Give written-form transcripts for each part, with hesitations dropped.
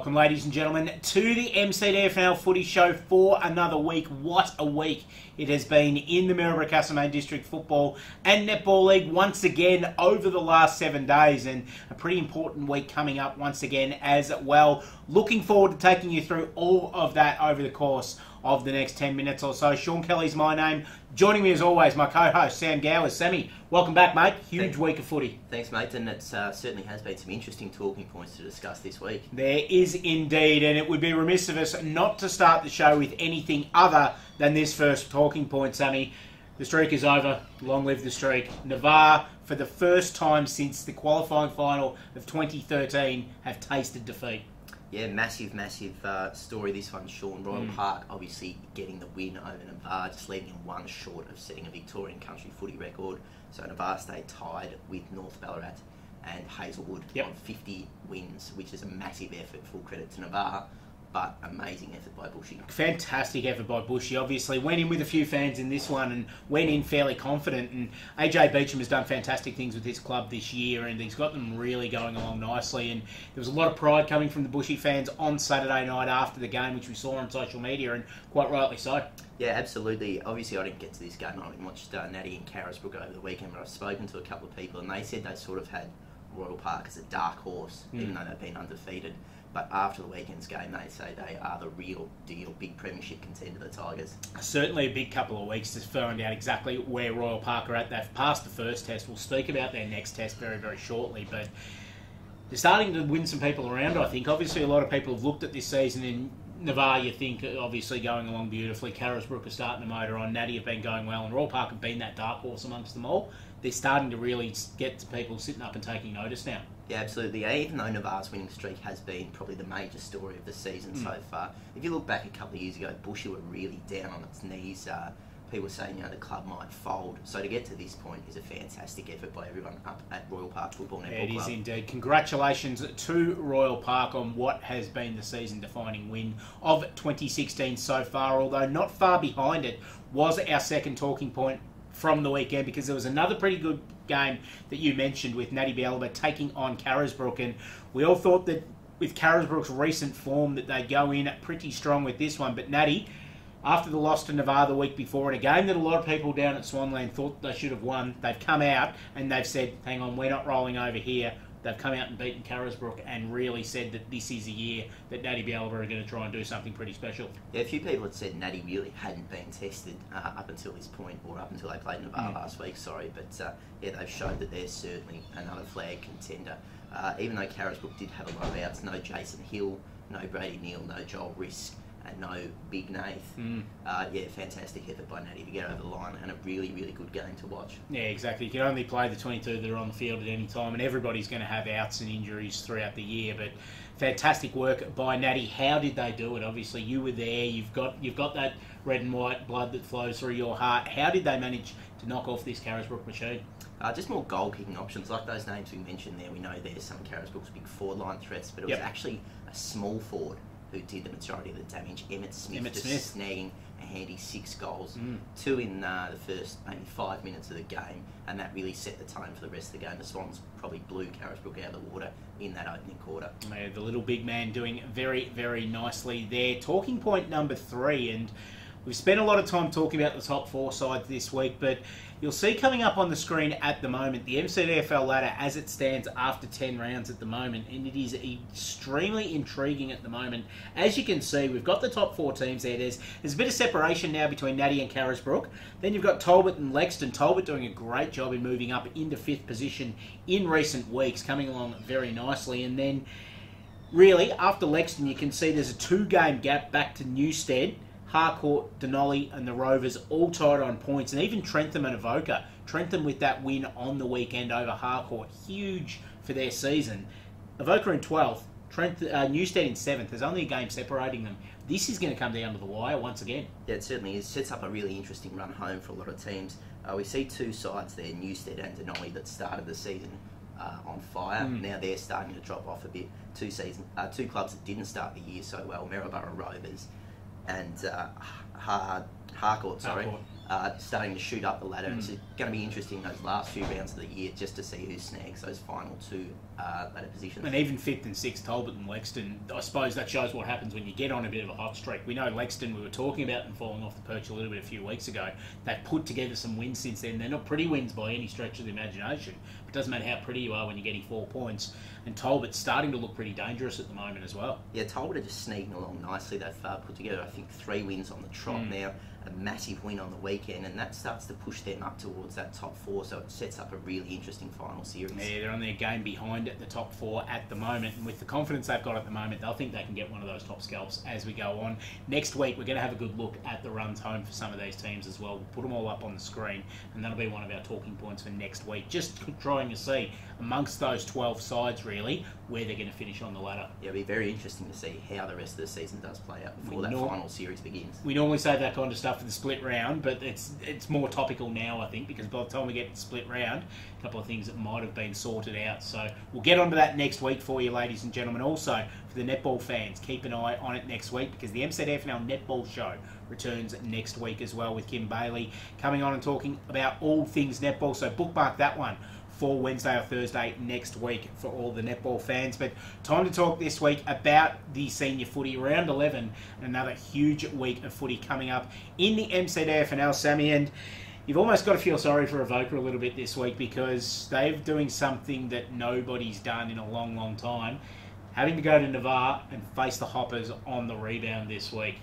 Welcome, ladies and gentlemen, to the MCDFNL Footy Show for another week. What a week it has been in the Maryborough-Castlemaine District Football and Netball League once again over the last 7 days, and a pretty important week coming up once again as well. Looking forward to taking you through all of that over the course of the next 10 minutes or so. Sean Kelly's my name. Joining me as always, my co-host, Sam Gowers. Sammy, welcome back, mate. Huge week of footy. Thanks, mate, and it certainly has been some interesting talking points to discuss this week. There is indeed, and it would be remiss of us not to start the show with anything other than this first talking point, Sammy. The streak is over. Long live the streak. Navarre, for the first time since the qualifying final of 2013, have tasted defeat. Yeah, massive story this one, Sean. Royal Park obviously getting the win over Navarre, just leaving him one short of setting a Victorian country footy record. So Navarre stayed tied with North Ballarat and Hazelwood on 50 wins, which is a massive effort. Full credit to Navarre, but amazing effort by Bushy. Fantastic effort by Bushy. Obviously went in with a few fans in this one and went in fairly confident. And AJ Beecham has done fantastic things with his club this year, and he's got them really going along nicely. And there was a lot of pride coming from the Bushy fans on Saturday night after the game, which we saw on social media, and quite rightly so. Yeah, absolutely. Obviously, I didn't get to this game. I watched Natty and Carisbrook over the weekend, but I've spoken to a couple of people, and they said they sort of had Royal Park as a dark horse, even though they've been undefeated. But after the weekend's game, they say they are the real deal, big premiership contender, the Tigers. Certainly a big couple of weeks to find out exactly where Royal Park are at. They've passed the first test. We'll speak about their next test very, very shortly. But they're starting to win some people around, I think. Obviously, a lot of people have looked at this season in Navarre, you think, obviously going along beautifully. Carisbrook are starting the motor on. Natty have been going well. And Royal Park have been that dark horse amongst them all. They're starting to really get to people sitting up and taking notice now. Yeah, absolutely. Even though Navarre's winning streak has been probably the major story of the season so far, if you look back a couple of years ago, Bushy were really down on its knees. People were saying, the club might fold. So to get to this point is a fantastic effort by everyone up at Royal Park Football Netball Club. It is indeed. Congratulations to Royal Park on what has been the season-defining win of 2016 so far, although not far behind it was our second talking point from the weekend, because there was another pretty good game that you mentioned with Natty Bialaba taking on Carisbrook, and we all thought that with Carisbrook's recent form that they'd go in pretty strong with this one. But Natty, after the loss to Navarre the week before, in a game that a lot of people down at Swanland thought they should have won, they've come out and they've said, hang on, we're not rolling over here. They've come out and beaten Carisbrook and really said that this is a year that Natty Bialaba are going to try and do something pretty special. Yeah, a few people had said Natty really hadn't been tested up until this point, or up until they played Navarre last week, but yeah, they've showed that they're certainly another flag contender. Even though Carisbrook did have a lot of outs, no Jason Hill, no Brady Neal, no Joel Risk, and no Big Nath. Yeah, fantastic effort by Natty to get over the line, and a really, really good game to watch. Yeah, exactly. You can only play the 22 that are on the field at any time, and everybody's going to have outs and injuries throughout the year. But fantastic work by Natty. How did they do it? Obviously, you were there. You've got that red and white blood that flows through your heart. How did they manage to knock off this Carisbrook machine? Just more goal-kicking options, like those names we mentioned there. We know there's some Carisbrook's big forward-line threats, but it was actually a small forward who did the majority of the damage. Emmett Smith snagging a handy 6 goals, 2 in the first maybe 5 minutes of the game, and that really set the tone for the rest of the game. The Swans probably blew Carisbrook out of the water in that opening quarter. Yeah, the little big man doing very, very nicely there. Talking point number 3, and we've spent a lot of time talking about the top 4 sides this week, but you'll see coming up on the screen at the moment the MCDFL ladder as it stands after 10 rounds at the moment, and it is extremely intriguing at the moment. As you can see, we've got the top 4 teams there. There's a bit of separation now between Natty and Carisbrook. Then you've got Talbot and Lexton. Talbot doing a great job in moving up into 5th position in recent weeks, coming along very nicely. And then, really, after Lexton, you can see there's a 2-game gap back to Newstead. Harcourt, Denali and the Rovers all tied on points, and even Trentham and Avoca. Trentham with that win on the weekend over Harcourt, huge for their season. Avoca in 12th, Newstead in 7th. There's only a game separating them. This is going to come down to the wire once again. Yeah, it certainly is. Sets up a really interesting run home for a lot of teams. We see 2 sides there, Newstead and Denali, that started the season on fire. Now they're starting to drop off a bit. 2 clubs that didn't start the year so well, Maryborough Rovers and Harcourt, starting to shoot up the ladder. It's going to be interesting those last few rounds of the year just to see who snags those final two ladder positions. And even 5th and 6th, Talbot and Lexton, I suppose that shows what happens when you get on a bit of a hot streak. We know Lexton, we were talking about them falling off the perch a little bit a few weeks ago. They've put together some wins since then. They're not pretty wins by any stretch of the imagination. It doesn't matter how pretty you are when you're getting 4 points. And Talbot's starting to look pretty dangerous at the moment as well. Yeah, Talbot are just sneaking along nicely. They've put together, I think, 3 wins on the trot now, a massive win on the weekend, and that starts to push them up towards that top 4, so it sets up a really interesting final series. Yeah, they're on their game behind at the top 4 at the moment, and with the confidence they've got at the moment, they'll think they can get one of those top scalps as we go on. Next week, we're going to have a good look at the runs home for some of these teams as well. We'll put them all up on the screen, and that'll be one of our talking points for next week. Just trying to see, amongst those 12 sides, really, where they're going to finish on the ladder. Yeah, it'll be very interesting to see how the rest of the season does play out before that final series begins. We normally save that kind of stuff for the split round, but it's more topical now, I think, because by the time we get to the split round, a couple of things that might have been sorted out. So we'll get onto that next week for you, ladies and gentlemen. Also, for the netball fans, keep an eye on it next week, because the MCDFNL Netball Show returns next week as well, with Kim Bailey coming on and talking about all things netball. So bookmark that one for Wednesday or Thursday next week for all the netball fans. But time to talk this week about the senior footy, round 11, and another huge week of footy coming up in the MCDFNL, Sammy. And you've almost got to feel sorry for Avoca a little bit this week, because they're doing something that nobody's done in a long, long time, having to go to Navarre and face the Hoppers on the rebound this week.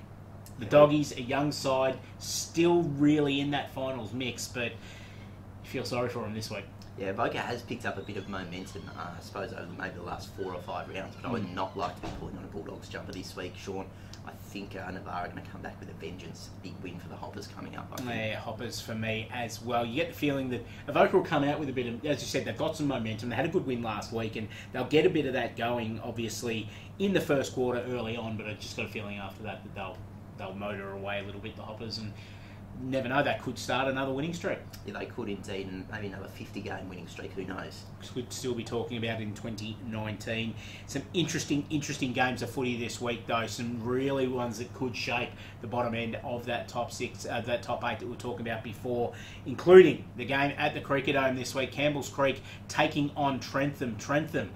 The Doggies, a young side, still really in that finals mix, but you feel sorry for them this week. Yeah, Avoca has picked up a bit of momentum, I suppose, over maybe the last 4 or 5 rounds, but I would not like to be pulling on a Bulldogs jumper this week, Sean. I think Navarre are going to come back with a vengeance. Big win for the Hoppers coming up, I think. Yeah, Hoppers for me as well. You get the feeling that Avoca will come out with a bit of, as you said, they've got some momentum. They had a good win last week, and they'll get a bit of that going, obviously, in the first quarter early on, but I just got a feeling after that they'll motor away a little bit, the Hoppers, and never know, that could start another winning streak. Yeah, they could indeed, and maybe another 50-game winning streak, who knows? Could still be talking about in 2019. Some interesting games of footy this week, though. Some really ones that could shape the bottom end of that top 6, that top 8 that we were talking about before, including the game at the Cricketome this week. Campbell's Creek taking on Trentham.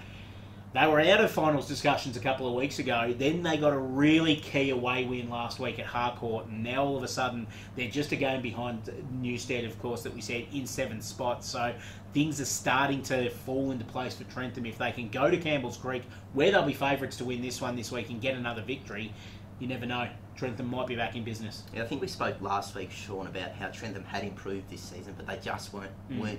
They were out of finals discussions a couple of weeks ago. Then they got a really key away win last week at Harcourt, and now all of a sudden they're just a game behind Newstead, of course, that we said, in 7th spot. So things are starting to fall into place for Trentham. If they can go to Campbell's Creek, where they'll be favourites to win this one this week and get another victory, you never know. Trentham might be back in business. Yeah, I think we spoke last week, Sean, about how Trentham had improved this season, but they just weren't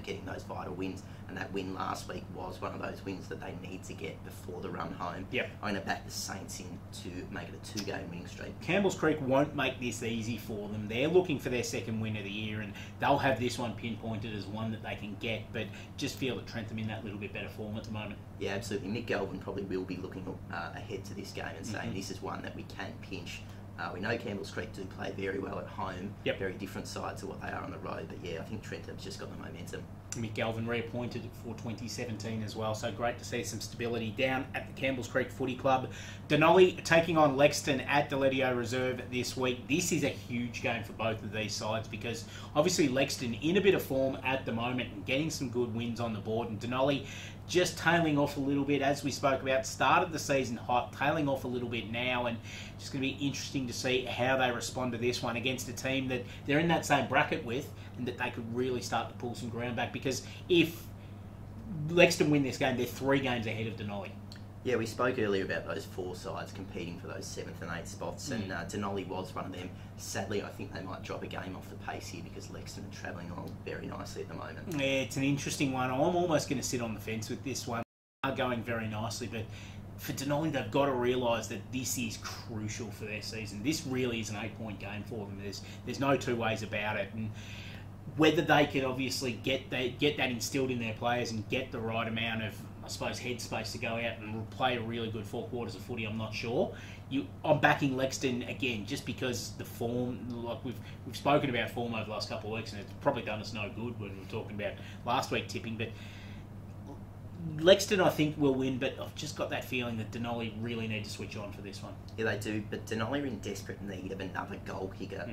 getting those vital wins. And that win last week was one of those wins that they need to get before the run home. Yep. I'm going to back the Saints in to make it a 2-game winning streak. Campbell's Creek won't make this easy for them. They're looking for their second win of the year, and they'll have this one pinpointed as one that they can get, but just feel that Trentham in that little bit better form at the moment. Yeah, absolutely. Mick Galvin probably will be looking ahead to this game and saying this is one that we can pinch. We know Campbell's Creek do play very well at home, very different side to what they are on the road, but yeah, I think Trentham's just got the momentum. Mick Galvin reappointed for 2017 as well, so great to see some stability down at the Campbell's Creek Footy Club. Denali taking on Lexton at Deletio Reserve this week. This is a huge game for both of these sides, because obviously Lexton in a bit of form at the moment and getting some good wins on the board, and Denali just tailing off a little bit, as we spoke about. Started the season hot, tailing off a little bit now, and just going to be interesting to see how they respond to this one against a team that they're in that same bracket with, and that they could really start to pull some ground back, because if Lexton win this game, they're 3 games ahead of Denali. Yeah, we spoke earlier about those 4 sides competing for those 7th and 8th spots, and Denali was one of them. Sadly, I think they might drop a game off the pace here, because Lexton are travelling along very nicely at the moment. Yeah, it's an interesting one. I'm almost going to sit on the fence with this one. They are going very nicely, but for Denali, they've got to realise that this is crucial for their season. This really is an 8-point game for them. There's no two ways about it, and whether they can obviously get that instilled in their players and get the right amount of, I suppose, headspace to go out and play a really good 4 quarters of footy, I'm not sure. I'm backing Lexton again, just because the form, like we've spoken about form over the last couple of weeks, and it's probably done us no good when we were talking about last week tipping, but Lexington, I think, will win, but I've just got that feeling that Denali really need to switch on for this one. Yeah, they do, but Denali are in desperate need of another goal kicker.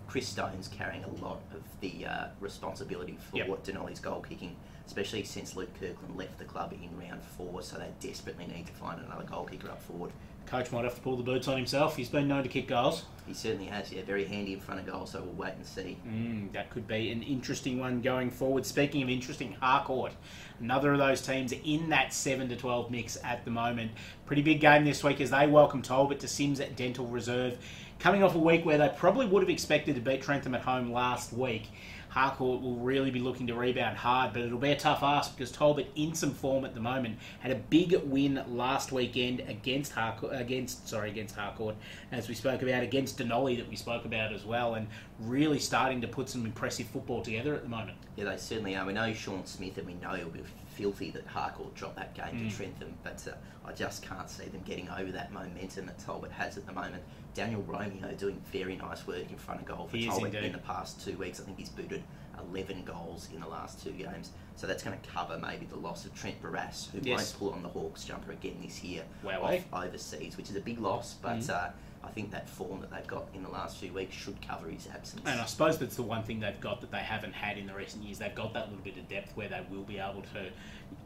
Chris Stone's carrying a lot of the responsibility for what Denali's goal kicking, especially since Luke Kirkland left the club in round 4, so they desperately need to find another goal kicker up forward. Coach might have to pull the boots on himself. He's been known to kick goals. He certainly has, yeah. Very handy in front of goal, so we'll wait and see. That could be an interesting one going forward. Speaking of interesting, Harcourt, another of those teams in that 7 to 12 mix at the moment. Pretty big game this week as they welcome Talbot to Sims at Dental Reserve. Coming off a week where they probably would have expected to beat Trentham at home last week. Harcourt will really be looking to rebound hard, but it'll be a tough ask because Talbot, in some form at the moment, had a big win last weekend against Harcourt, as we spoke about, against Denali that we spoke about as well, and really starting to put some impressive football together at the moment. Yeah, they certainly are. We know Sean Smith, and we know it'll be filthy that Harcourt dropped that game to Trentham, but I just can't see them getting over that momentum that Talbot has at the moment. Daniel Romeo doing very nice work in front of goal for Talbot in the past 2 weeks. I think he's booted 11 goals in the last 2 games. So that's going to cover maybe the loss of Trent Barras, who won't pull on the Hawks jumper again this year off overseas, which is a big loss. But I think that form that they've got in the last few weeks should cover his absence. And I suppose that's the one thing they've got that they haven't had in the recent years. They've got that little bit of depth where they will be able to...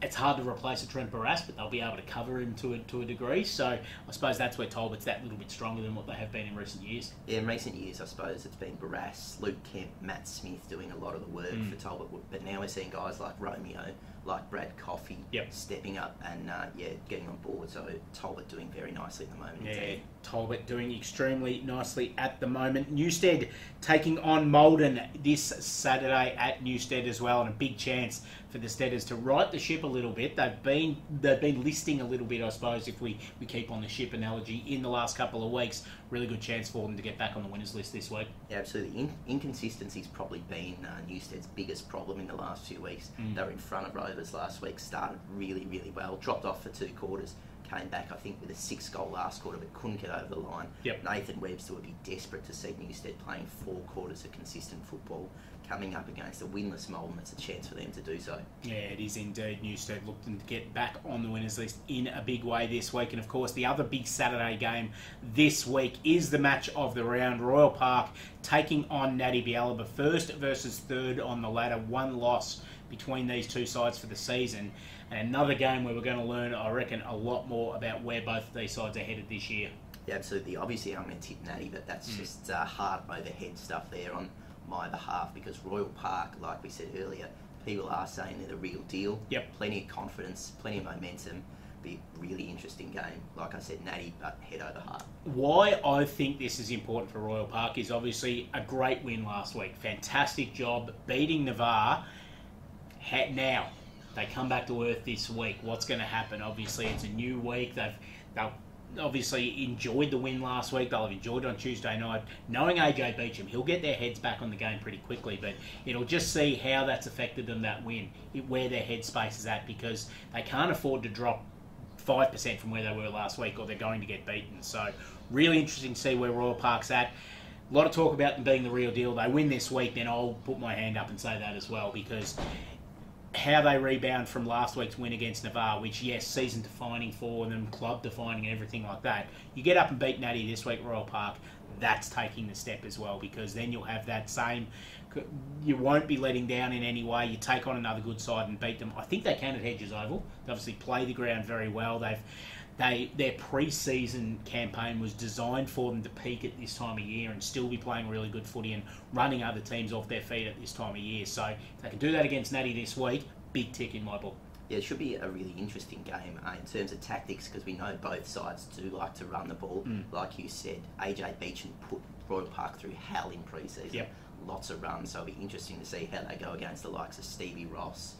It's hard to replace a Trent Barras, but they'll be able to cover him to a degree. So I suppose that's where Talbot's that little bit stronger than what they have been in recent years. Yeah, in recent years, I suppose it's been Barras, Luke Kemp, Matt Smith doing a lot of the work for Talbot. But now we're seeing guys like Romeo, like Brad Coffey stepping up and getting on board. So Talbot doing very nicely at the moment. Yeah, Talbot doing extremely nicely at the moment. Newstead taking on Malden this Saturday at Newstead as well, and a big chance for the Steaders to right the ship a little bit. They've been listing a little bit, I suppose, if we keep on the ship analogy, in the last couple of weeks. Really good chance for them to get back on the winners list this week. Yeah, absolutely. Inconsistency's probably been Newstead's biggest problem in the last few weeks. They were in front of Rovers last week, started really, really well, dropped off for 2 quarters, came back, I think, with a 6-goal last quarter, but couldn't get over the line. Nathan Webster would be desperate to see Newstead playing 4 quarters of consistent football. Coming up against a winless Malden, it's a chance for them to do so. Yeah, it is indeed. Newstead looking to get back on the winners list in a big way this week. And of course, the other big Saturday game this week is the match of the round. Royal Park taking on Natty Bialaba, first versus third on the ladder. 1 loss between these two sides for the season. And another game where we're going to learn, I reckon, a lot more about where both of these sides are headed this year. Yeah, absolutely. Obviously, I'm going to tip Natty, but that's just hard overhead stuff there on my behalf, because Royal Park, like we said earlier, people are saying they're the real deal. Plenty of confidence, plenty of momentum. Be a really interesting game. Like I said, Natty, but head over heart. Why I think this is important for Royal Park is obviously a great win last week. Fantastic job beating Navarre. Now, they come back to earth this week. What's going to happen? Obviously, it's a new week. They'll obviously enjoyed the win last week. They'll have enjoyed it on Tuesday night. Knowing AJ Beecham, he'll get their heads back on the game pretty quickly, but it'll just see how that's affected them, that win, where their headspace is at, because they can't afford to drop 5% from where they were last week or they're going to get beaten. So really interesting to see where Royal Park's at. A lot of talk about them being the real deal. They win this week, then I'll put my hand up and say that as well, because how they rebound from last week's win against Navarre, which, yes, season-defining for them, club-defining and everything like that. You get up and beat Natty this week, Royal Park, that's taking the step as well, because then you'll have that same... You won't be letting down in any way. You take on another good side and beat them. I think they can at Hedges Oval. They obviously play the ground very well. Their pre-season campaign was designed for them to peak at this time of year and still be playing really good footy and running other teams off their feet at this time of year. So if they can do that against Natty this week, big tick in my book. Yeah, it should be a really interesting game in terms of tactics, because we know both sides do like to run the ball. Like you said, AJ Beecham put Royal Park through hell in pre-season. Lots of runs, so it'll be interesting to see how they go against the likes of Stevie Ross,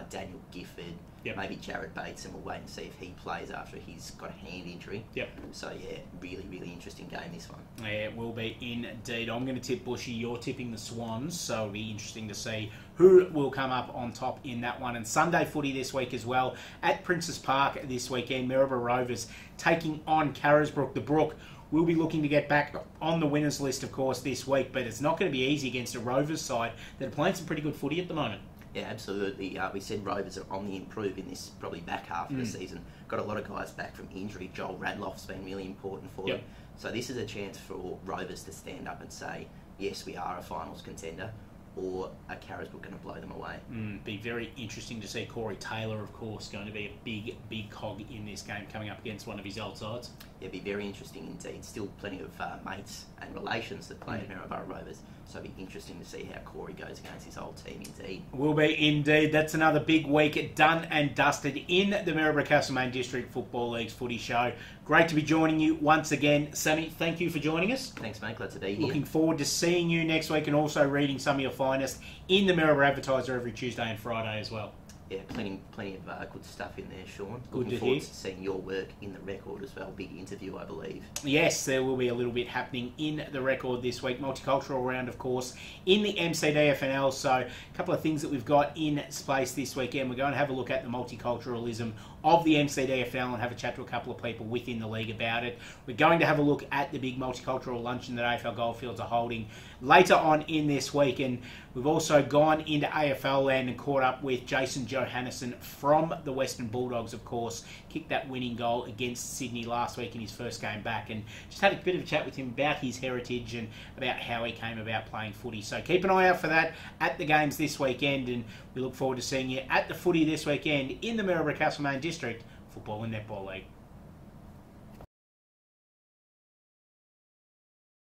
Daniel Gifford, maybe Jared Bates, and we'll wait and see if he plays after he's got a hand injury. So yeah, really, really interesting game, this one. Yeah, it will be indeed. I'm going to tip Bushy, you're tipping the Swans, so it'll be interesting to see who will come up on top in that one. And Sunday footy this week as well at Princes Park this weekend. Maryborough Rovers taking on Carisbrook. The Brook will be looking to get back on the winners list, of course, this week, but it's not going to be easy against a Rovers side that are playing some pretty good footy at the moment. Yeah, absolutely. We said Rovers are on the improve in this probably back half of the season. Got a lot of guys back from injury. Joel Radloff's been really important for them. So this is a chance for Rovers to stand up and say, yes, we are a finals contender, or are Carisbrook going to blow them away? Be very interesting to see. Corey Taylor, of course, going to be a big cog in this game coming up against one of his old sides. Yeah, be very interesting indeed. Still plenty of mates and relations that play at Maryborough Rovers, so it'll be interesting to see how Corey goes against his old team indeed. Will be indeed. That's another big week done and dusted in the Maryborough Castlemaine District Football League's footy show. Great to be joining you once again. Sammy, thank you for joining us. Thanks, mate. Glad to be here. Looking forward to seeing you next week and also reading some of your finest in the Maryborough Advertiser every Tuesday and Friday as well. Yeah, plenty of good stuff in there, Sean. Good Looking to forward hear. to seeing your work in the record as well. Big interview, I believe. Yes, there will be a little bit happening in the record this week. Multicultural round, of course, in the MCDFNL. So a couple of things that we've got in space this weekend. We're going to have a look at the multiculturalism of the MCDFNL and have a chat to a couple of people within the league about it. We're going to have a look at the big multicultural luncheon that AFL Goldfields are holding later on in this week. And we've also gone into AFL land and caught up with Jason Johannesson from the Western Bulldogs, of course. Kicked that winning goal against Sydney last week in his first game back, and just had a bit of a chat with him about his heritage and about how he came about playing footy. So keep an eye out for that at the games this weekend, and we look forward to seeing you at the footy this weekend in the Maryborough Castlemaine District Football and Netball League.